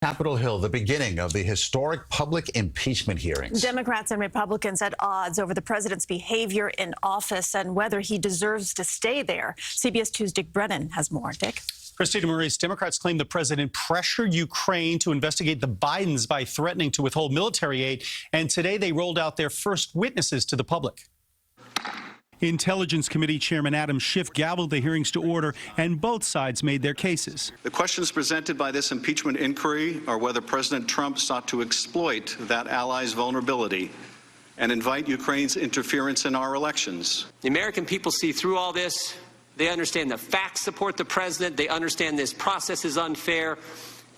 Capitol Hill, the beginning of the historic public impeachment hearings. Democrats and Republicans at odds over the president's behavior in office and whether he deserves to stay there. CBS 2's Dick Brennan has more. Dick? Christina Maurice, Democrats claim the president pressured Ukraine to investigate the Bidens by threatening to withhold military aid. And today they rolled out their first witnesses to the public. Intelligence Committee Chairman Adam Schiff gavelled the hearings to order, and both sides made their cases. The questions presented by this impeachment inquiry are whether President Trump sought to exploit that ally's vulnerability and invite Ukraine's interference in our elections. The American people see through all this. They understand the facts support the president. They understand this process is unfair.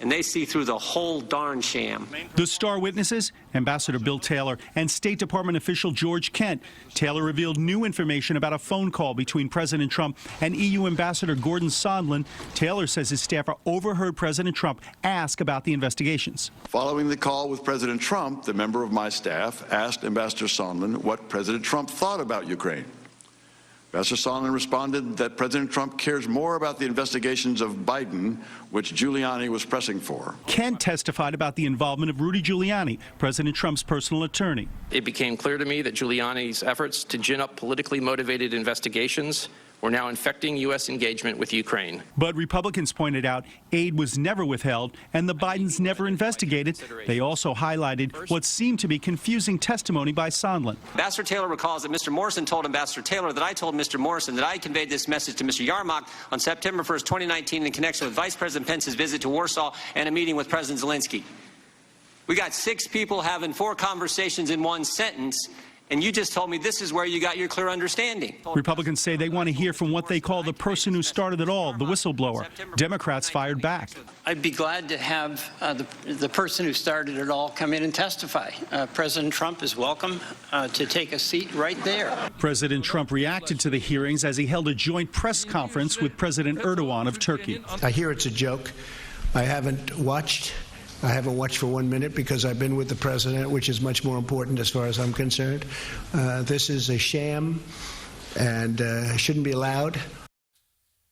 And they see through the whole darn sham. The star witnesses, Ambassador Bill Taylor and State Department official George Kent. Taylor revealed new information about a phone call between President Trump and EU Ambassador Gordon Sondland. Taylor says his staffer overheard President Trump ask about the investigations. Following the call with President Trump, the member of my staff asked Ambassador Sondland what President Trump thought about Ukraine. Ambassador Sondland responded that President Trump cares more about the investigations of Biden, which Giuliani was pressing for. Kent testified about the involvement of Rudy Giuliani, President Trump's personal attorney. It became clear to me that Giuliani's efforts to gin up politically motivated investigations were now infecting U.S. engagement with Ukraine. But Republicans pointed out aid was never withheld and the Bidens never investigated. They also highlighted what seemed to be confusing testimony by Sondland. Ambassador Taylor recalls that Mr. Morrison told Ambassador Taylor that I told Mr. Morrison that I conveyed this message to Mr. Yarmouk on September 1st, 2019 in connection with Vice President Pence's visit to Warsaw and a meeting with President Zelensky. We got 6 people having 4 conversations in one sentence. And you just told me this is where you got your clear understanding. Republicans say they want to hear from what they call the person who started it all, the whistleblower. Democrats fired back. I'd be glad to have the person who started it all come in and testify. President Trump is welcome to take a seat right there. President Trump reacted to the hearings as he held a joint press conference with President Erdogan of Turkey. I hear it's a joke. I haven't watched for 1 minute because I've been with the president, which is much more important as far as I'm concerned. This is a sham and shouldn't be allowed.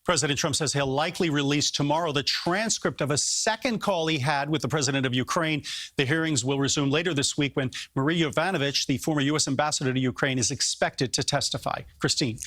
President Trump says he'll likely release tomorrow the transcript of a second call he had with the president of Ukraine. The hearings will resume later this week when Marie Yovanovitch, the former U.S. ambassador to Ukraine, is expected to testify. Christine.